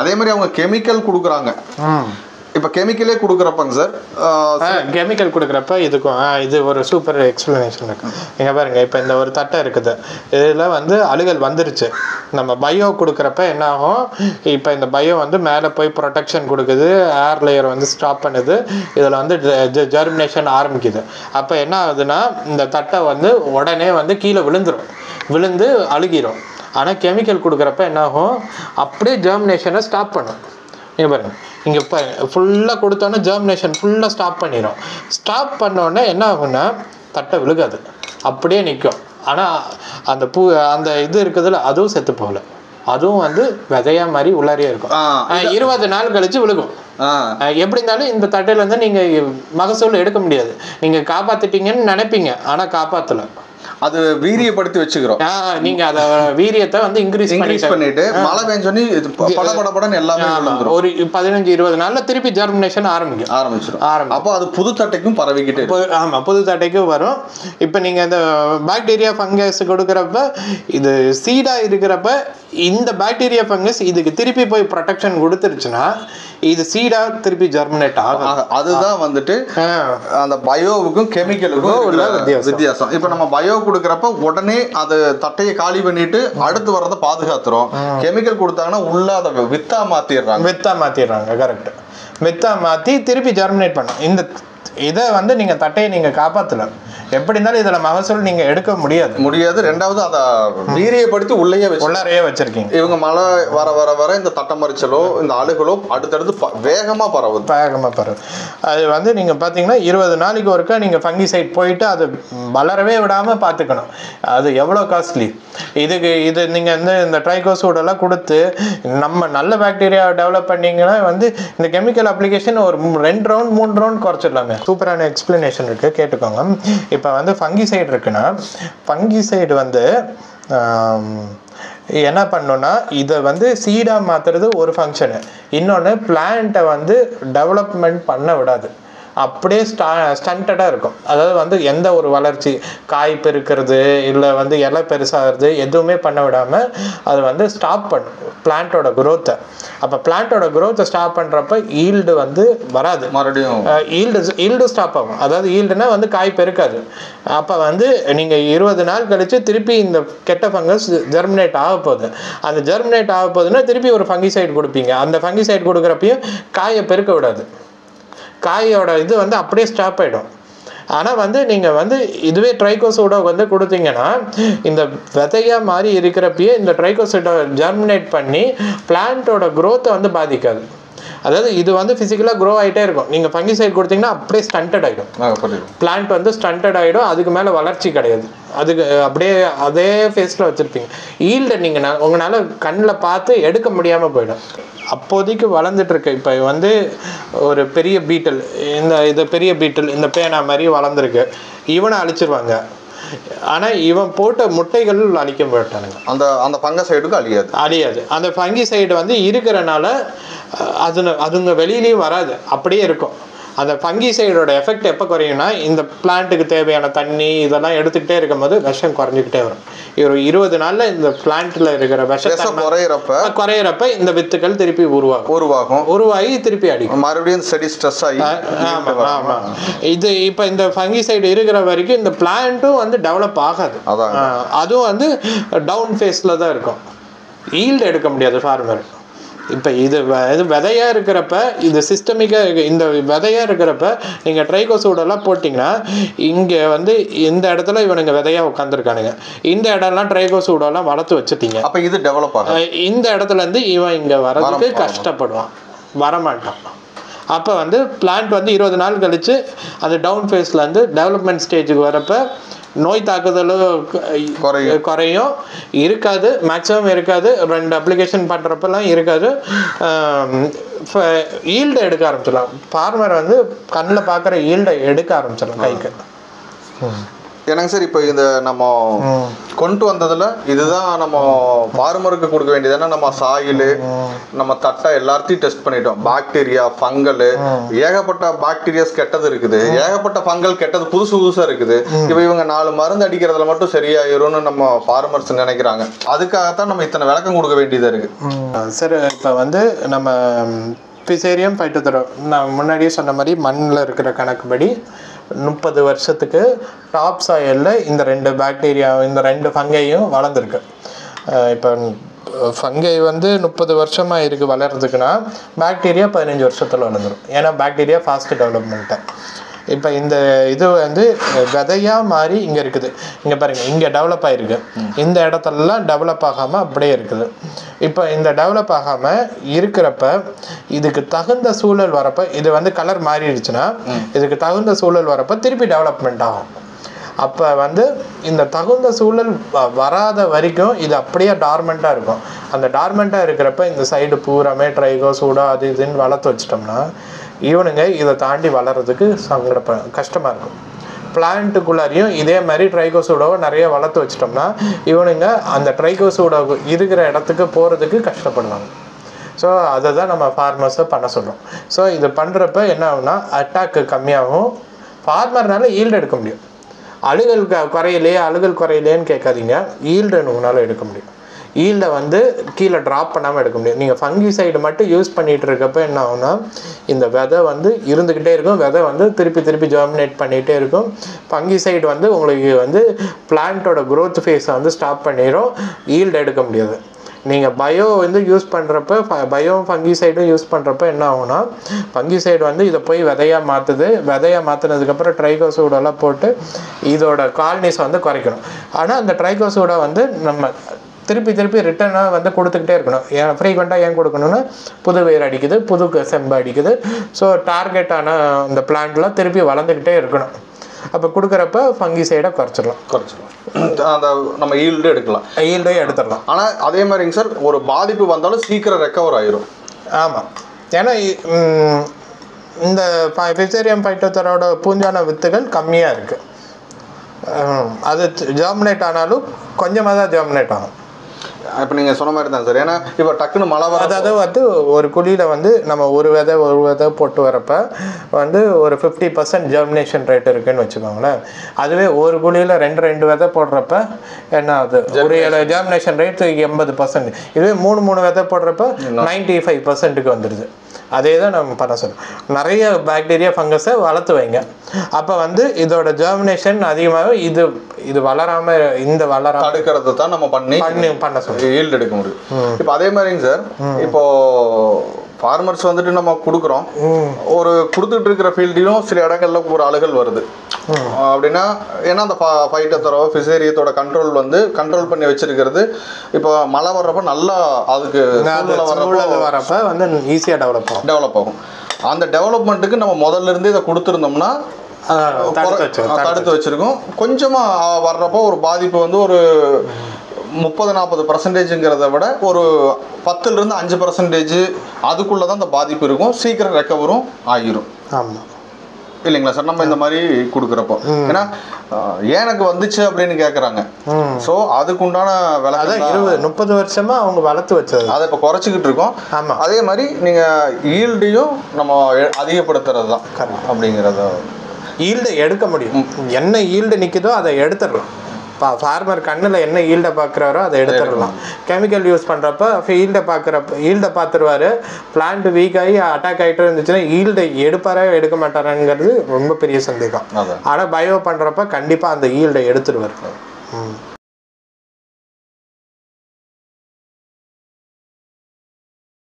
அதே மாதிரி அவங்க கெமிக்கல் கொடுக்குறாங்க. இப்போ கெமிக்கலே கொடுக்குறப்பங்க சார், கெமிக்கல் கொடுக்குறப்ப இதுக்கும் இது ஒரு சூப்பர் எக்ஸ்பிளனேஷன் இருக்கு. நீங்கள் பாருங்க, இப்போ இந்த ஒரு தட்டை இருக்குது, இதில் வந்து அழுகல் வந்துருச்சு. நம்ம பயோ கொடுக்குறப்ப என்ன ஆகும், இப்போ இந்த பயோ வந்து மேலே போய் ப்ரொடெக்ஷன் கொடுக்குது, ஏர் லேயர் வந்து ஸ்டாப் பண்ணுது, இதில் வந்து ஜெர்மினேஷன் ஆரம்பிக்குது. அப்போ என்ன ஆகுதுன்னா இந்த தட்டை வந்து உடனே வந்து கீழே விழுந்து அழுகிரும். ஆனால் கெமிக்கல் கொடுக்குறப்ப என்ன ஆகும், அப்படியே ஜெர்மினேஷனை ஸ்டாப் பண்ணும். நீங்கள் பாருங்கள், இங்கே இப்போ ஃபுல்லாக கொடுத்தோன்னே ஜெர்மினேஷன் ஃபுல்லாக ஸ்டாப் பண்ணிடும். ஸ்டாப் பண்ணோடனே என்ன ஆகுன்னா தட்டை விழுகாது, அப்படியே நிற்கும். ஆனால் அந்த அந்த இது இருக்குதுல்ல, அதுவும் செத்து போகல, அதுவும் வந்து விதையா மாதிரி உள்ளாரியே இருக்கும். 20 நாள் கழிச்சு விழுகும். எப்படி இருந்தாலும் இந்த தட்டையிலேருந்து நீங்கள் மகசூல் எடுக்க முடியாது. நீங்கள் காப்பாற்றிட்டீங்கன்னு நினைப்பீங்க, ஆனால் காப்பாற்றலை. அது வீரியப்படுத்தி வச்சுக்கிறோம். நீங்க அத வீரியத்தை வந்து இன்க்ரீஸ் பண்ணிட்டு மழை பெஞ்சோனே படபடன்னு எல்லாமே விழுந்துரும். ஒரு 15-20 நாள்ல திருப்பி ஜெர்மினேஷன் ஆரம்பிச்சிடும். அப்போ அது புது தட்டைக்கும் பரவிக்கிட்டே. ஆமா, புது தட்டைக்கும் வரும். இப்போ நீங்க இந்த பாக்டீரியா ஃபங்கஸ் கொடுக்குறப்ப, இது சீடா இருக்கிறப்ப இந்த பாக்டீரியா ஃபங்கஸ் இதுக்கு திருப்பி போய் ப்ரொடெக்ஷன் கொடுத்துருச்சுன்னா இது சீடா திருப்பி ஜெர்மினேட் ஆகும். அதுதான் வந்துட்டு அந்த பயோவுக்கும் கெமிக்கலுக்கும் உள்ள வித்தியாசம். இப்போ நம்ம பயோ கொடுக்குறப்ப உடனே அது தட்டையை காலி பண்ணிட்டு அடுத்து வரதை பாதுகாத்துறோம். கெமிக்கல் கொடுத்தாங்கன்னா உள்ள அதை வித்தா மாத்திடுறாங்க. கரெக்ட், வித்தா மாத்தி திருப்பி ஜெர்மினேட் பண்ணும். இந்த இதை வந்து நீங்க தட்டையை நீங்க காப்பாத்தல, எப்படி இருந்தாலும் இதுல மகசூல் நீங்க எடுக்க முடியாது. ரெண்டாவது அதை வீரியப்படுத்தி உள்ளாரையே வச்சிருக்கீங்க. இவங்க மழை வர வர வர இந்த தட்டை மறிச்சலோ இந்த அழுகலோ அடுத்தடுத்து வேகமா பரவுது. அது வந்து நீங்க பாத்தீங்கன்னா 20 நாளைக்கு ஒருக்கா நீங்க ஃபங்கிசைட் போயிட்டு அது வளரவே விடாம பாத்துக்கணும். அது எவ்வளவு காஸ்ட்லி. இது நீங்க வந்து இந்த ட்ரைகோசூடெல்லாம் கொடுத்து நம்ம நல்ல பாக்டீரியா டெவலப் பண்ணீங்கன்னா வந்து இந்த கெமிக்கல் அப்ளிகேஷன் ஒரு 2 ரவுண்ட் 3 ரவுண்ட் குறைச்சிடலாமே. சூப்பரான எக்ஸ்பிளனேஷன் இருக்கு, கேட்டுக்கோங்க. இப்போ வந்து ஃபங்கிசைடு இருக்குன்னா, ஃபங்கிசைடு வந்து என்ன பண்ணணும்னா இதை வந்து சீடாக மாற்றுறது ஒரு ஃபங்க்ஷனு. இன்னொன்று பிளான்ட்டை வந்து டெவலப்மெண்ட் பண்ண விடாது, அப்படியே ஸ்டண்டடாக இருக்கும். அதாவது வந்து எந்த ஒரு வளர்ச்சி, காய் பெருக்கிறது இல்லை வந்து இலை பெருசாகிறது எதுவுமே பண்ண விடாமல் அது வந்து ஸ்டாப் பண்ணும் பிளான்ட்டோட குரோத்தை. அப்போ பிளான்ட்டோட குரோத்தை ஸ்டாப் பண்ணுறப்ப ஈல்டு வந்து வராது, மறுபடியும் ஈல்டு ஸ்டாப் ஆகும். அதாவது ஈல்டுனா வந்து காய் பெருக்காது. அப்போ வந்து நீங்கள் 20 நாள் கழித்து திருப்பி இந்த கெட்ட ஃபங்கஸ் ஜெர்மினேட் ஆக போகுது. அந்த ஜெர்மினேட் ஆக போகுதுன்னா திருப்பி ஒரு ஃபங்கிசைடு கொடுப்பீங்க. அந்த ஃபங்கிசைடு கொடுக்குறப்பையும் காயை பெருக்க விடாது, காயோட இது வந்து அப்படியே ஸ்டாப் ஆகிடும். ஆனால் வந்து நீங்கள் வந்து இதுவே ட்ரைகோசோட வந்து கொடுத்தீங்கன்னா இந்த விதையாக மாதிரி இருக்கிறப்பயே இந்த ட்ரைகோசோட ஜெர்மினேட் பண்ணி பிளான்ட்டோட க்ரோத்தை வந்து பாதிக்காது. அதாவது இது வந்து ஃபிசிக்கலாக க்ரோ ஆகிட்டே இருக்கும். நீங்கள் ஃபங்கிசைட் கொடுத்தீங்கன்னா அப்படியே ஸ்டண்டட் ஆகிடும், பிளான்ட் வந்து ஸ்டண்டட் ஆகிடும், அதுக்கு மேலே வளர்ச்சி கிடையாது. அதுக்கு அப்படியே அதே ஃபேஸில் வச்சுருப்பீங்க. ஈல்டை நீங்கள் உங்களால் கண்ணில் பார்த்து எடுக்க முடியாமல் போயிடும். அப்போதைக்கு வளர்ந்துட்டு இருக்கு. இப்போ வந்து ஒரு பெரிய பீட்டல், பெரிய பீட்டல் இந்த பேனா மாதிரி வளர்ந்துருக்கு, இவனை அழிச்சிருவாங்க. ஆனால் இவன் போட்ட முட்டைகள் அழிக்க மாட்டானுங்க. அந்த ஃபங்கசைடுக்கு அழியாது. அந்த ஃபங்கிசைடு வந்து இருக்கிறனால அதுங்க வெளியிலையும் வராது, அப்படியே இருக்கும். அந்த ஃபங்கிசைடோட எஃபெக்ட் எப்போ குறையும்னா இந்த பிளான்ட்டுக்கு தேவையான தண்ணி இதெல்லாம் எடுத்துக்கிட்டே இருக்கும்போது விஷம் குறைஞ்சிக்கிட்டே வரும். ஒரு 20 நாளில் இந்த பிளான்ட்டில் இருக்கிற விஷம் குறையிறப்ப இந்த வித்துக்கள் திருப்பி உருவாகி திருப்பி அடிக்கும், மறுபடியும் செடி ஸ்ட்ரெஸ் ஆகி. ஆமாம், இது இப்போ இந்த ஃபங்கிசைடு இருக்கிற வரைக்கும் இந்த பிளான்ட்டும் வந்து டெவலப் ஆகாது. அதுவும் வந்து டவுன் ஃபேஸில் தான் இருக்கும், ஈல்டு எடுக்க முடியாது ஃபார்மர். இப்போ இது விதையாக இருக்கிறப்ப, இது சிஸ்டமிக்காக இந்த விதையாக இருக்கிறப்ப நீங்கள் ட்ரைகோசூடெல்லாம் போட்டிங்கன்னா இங்கே வந்து இந்த இடத்துல இவனுங்க விதையாக உட்காந்துருக்கானுங்க, இந்த இடம்லாம் ட்ரைகோசூடெல்லாம் வளர்த்து வச்சுட்டீங்க. அப்போ இது டெவலப் ஆகும். இந்த இடத்துலேருந்து இவன் இங்கே வரதுக்கு கஷ்டப்படுவான், வரமாட்டான். அப்போ வந்து பிளான்ட் வந்து 20 நாள் கழித்து அந்த டவுன் ஃபேஸ்லேருந்து டெவலப்மெண்ட் ஸ்டேஜுக்கு வரப்போ நோய் தாக்குதலும் குறையும், இருக்காது, மேக்ஸிமம் இருக்காது. 2 அப்ளிகேஷன் பண்ணுறப்பெல்லாம் இருக்காது. ஈல்டை எடுக்க ஆரம்பிச்சிடலாம். ஃபார்மர் வந்து கண்ணில் பார்க்குற ஈல்டை எடுக்க ஆரம்பிச்சிடலாம் கைக்கு. என்னங்க சார் இப்போ இந்த நம்ம கொண்டு வந்ததுல இதுதான் நம்ம ஃபார்மருக்கு கொடுக்க வேண்டியதுன்னா நம்ம சாயில் நம்ம தட்டை எல்லாத்தையும் டெஸ்ட் பண்ணிட்டோம். பாக்டீரியா, ஃபங்கல், ஏகப்பட்ட பாக்டீரியாஸ் கெட்டது இருக்குது, ஏகப்பட்ட ஃபங்கல் கெட்டது புதுசா இருக்குது. இப்போ இவங்க 4 மருந்து அடிக்கிறதுல மட்டும் சரியாயிரும்னு நம்ம ஃபார்மர்ஸ் நினைக்கிறாங்க. அதுக்காகத்தான் நம்ம இத்தனை விளக்கம் கொடுக்க வேண்டியதா இருக்கு. சார் இப்போ வந்து நம்ம பிசேரியம் பைட்டோத்தோரா நான் முன்னாடியே சொன்ன மாதிரி மண்ணில் இருக்கிற கணக்குப்படி 30 வருஷத்துக்கு டாப் சாயலில் இந்த 2 பாக்டீரியா, இந்த 2 ஃபங்கையும் வளர்ந்துருக்கு. இப்போ ஃபங்கை வந்து 30 வருஷமாக இருக்குது வளர்கிறதுக்குன்னா பாக்டீரியா 15 வருஷத்தில் வளர்ந்துடும். ஏன்னா பாக்டீரியா ஃபாஸ்ட் டெவலப்மெண்ட்டு. இப்போ இந்த இது வந்து விதையாக மாறி இங்கே இருக்குது. இங்கே பாருங்கள், இங்கே டெவலப் ஆகிருக்கு, இந்த இடத்துலலாம் டெவலப் ஆகாமல் அப்படியே இருக்குது. இப்போ இந்த டெவலப் ஆகாமல் இருக்கிறப்ப இதுக்கு தகுந்த சூழல் வரப்போ, இது வந்து கலர் மாறிடுச்சுன்னா இதுக்கு தகுந்த சூழல் வரப்போ திருப்பி டெவலப்மெண்ட் ஆகும். அப்போ வந்து இந்த தகுந்த சூழல் வராத வரைக்கும் இது அப்படியே டார்மெண்ட்டாக இருக்கும். அந்த டார்மெண்ட்டாக இருக்கிறப்ப இந்த சைடு பூராமே ட்ரைகோசூடா அது இதுன்னு வளர்த்து வச்சிட்டோம்னா இவனுங்க இதை தாண்டி வளர்கிறதுக்கு கஷ்டமாக இருக்கும். பிளான்ட்டுக்குள்ளாரையும் இதே மாதிரி ட்ரைகோசூடாவை நிறைய வளர்த்து வச்சிட்டோம்னா இவனுங்க அந்த ட்ரைகோசூடா இருக்கிற இடத்துக்கு போகிறதுக்கு கஷ்டப்படுவாங்க. ஸோ அதை தான் நம்ம ஃபார்மர்ஸை பண்ண சொல்கிறோம். ஸோ இது பண்ணுறப்ப என்ன ஆகுனா அட்டாக்கு கம்மியாகும், ஃபார்மர்னால ஈல்டு எடுக்க முடியும். அழுகல் குறையிலேன்னு கேட்காதீங்க, ஈல்டு உங்களால் எடுக்க முடியும். ஈல்டை வந்து கீழே ட்ராப் பண்ணாமல் எடுக்க முடியும். நீங்கள் ஃபங்கிசைடு மட்டும் யூஸ் பண்ணிகிட்டு இருக்கப்போ என்ன ஆகுனா இந்த விதை வந்து இருந்துக்கிட்டே இருக்கும், விதை வந்து திருப்பி ஜெர்மினேட் பண்ணிகிட்டே இருக்கும். ஃபங்கிசைடு வந்து உங்களுக்கு வந்து பிளான்ட்டோட க்ரோத் ஃபேஸை வந்து ஸ்டாப் பண்ணிடும், ஈல்டு எடுக்க முடியாது. நீங்கள் பயோ வந்து யூஸ் பண்ணுறப்ப பயோ ஃபங்கிசைடும் யூஸ் பண்ணுறப்ப என்ன ஆகுனா ஃபங்கிசைடு வந்து இதை போய் விதையாக மாற்றுது. விதையாக மாற்றினதுக்கப்புறம் ட்ரைகோசூடெல்லாம் போட்டு இதோட காலனிஸ் வந்து குறைக்கணும். ஆனால் அந்த ட்ரைகோசூடா வந்து நம்ம திருப்பி ரிட்டர்னாக வந்து கொடுத்துக்கிட்டே இருக்கணும். ஏன் ஃப்ரீக்வெண்ட்டாக ஏன் கொடுக்கணும்னா புது வேர் அடிக்குது, புது செம்பு அடிக்குது. ஸோ டார்கெட்டான இந்த பிளான்ட்லாம் திருப்பி வளர்ந்துக்கிட்டே இருக்கணும். அப்போ கொடுக்குறப்ப ஃபங்கிசைடை குறைச்சிடலாம். அந்த நம்ம ஈல்டு எடுத்துடலாம். ஆனால் அதே மாதிரிங்க சார், ஒரு பாதிப்பு வந்தாலும் சீக்கிரம் ரெக்கவர் ஆயிரும். ஆமாம், ஏன்னா இந்த பிசேரியம் பைட்டோத்தோராவோட பூஞ்சான வித்துகள் கம்மியாக இருக்குது. அது ஜெர்மினேட் ஆனாலும் கொஞ்சமாக தான் ஜெர்மினேட் ஆகும். இப்போ நீங்கள் சொன்ன மாதிரி தான் சார். ஏன்னா இப்போ டக்குன்னு மழை வர, அதாவது வந்து ஒரு குழியில் வந்து நம்ம ஒரு விதை போட்டு வரப்போ வந்து ஒரு 50% ஜெர்மினேஷன் ரேட் இருக்குதுன்னு வச்சுக்கோங்களேன். அதுவே ஒரு குழியில் 2 விதை போடுறப்ப என்ன ஆகுது, ஒரு ஜெர்மினேஷன் ரேட் 80%. இதுவே 3 விதை போடுறப்ப 95%க்கு வந்துடுது. அதே தான் நம்ம பண்ண சொல்லுவோம். நிறைய பாக்டீரியா ஃபங்கஸை வளர்த்து வைங்க. அப்போ வந்து இதோட ஜெர்மினேஷன் அதிகமாக இது வளராமல் தடுக்கிறது தான் நம்ம பண்ண சொல்லுவோம், ஈல்டு எடுக்க முடியும். இப்போ அதே மாதிரிங்க சார், இப்போ ஃபார்மர்ஸ் வந்துட்டு நம்ம கொடுக்குறோம், ஒரு கொடுத்துட்டு இருக்கிற ஃபீல்டையும் சில இடங்கள்ல ஒரு அழுகல் வருது அப்படின்னா, ஏன்னா அந்த பைட்டோத்தோரா பிசேரியத்தோட கண்ட்ரோல் பண்ணி வச்சிருக்கிறது. இப்போ மழை வர்றப்ப நல்லா அதுக்கு வரப்ப வந்து ஈஸியாக டெவலப் ஆகும். அந்த டெவலப்மெண்ட்டுக்கு நம்ம முதல்ல இருந்தே இதை கொடுத்துருந்தோம்னா தடுத்து வச்சிருக்கோம். கொஞ்சமா வர்றப்போ ஒரு பாதிப்பு வந்து ஒரு 30-40%ங்கிறத விட ஒரு 10-5% 5% அதுக்குள்ளே தான் அந்த பாதிப்பு இருக்கும். சீக்கிரம் ரெக்கவரும் ஆகிரும். ஆமாம் இல்லைங்களா சார்? நம்ம இந்த மாதிரி கொடுக்குறப்போ ஏன்னா எனக்கு வந்துச்சு அப்படின்னு கேட்குறாங்க. ஸோ அதுக்குண்டான விலை 20-30 வருஷமா அவங்க வளர்த்து வச்சது, அதை இப்போ குறைச்சிக்கிட்டு இருக்கோம். ஆமாம், அதே மாதிரி நீங்கள் ஈல்டையும் நம்ம அதிகப்படுத்துறது தான் அப்படிங்கிறத. ஈல்டை எடுக்க முடியும். என்ன ஈல்டு நிற்குதோ அதை எடுத்துடலாம். ஃபார்மர் கண்ணில் என்ன ஈல்டை பார்க்குறாரோ அதை எடுத்துடலாம். கெமிக்கல் யூஸ் பண்ணுறப்ப ஈல்டை பார்த்துருவாரு. பிளான்ட் வீக் ஆகி அட்டாக் ஆகிட்டு இருந்துச்சுன்னா ஈல்டை எடுக்க மாட்டாராங்கிறது ரொம்ப பெரிய சந்தேகம். ஆனால் பயோ பண்ணுறப்ப கண்டிப்பாக அந்த ஈல்டை எடுத்துருவார்.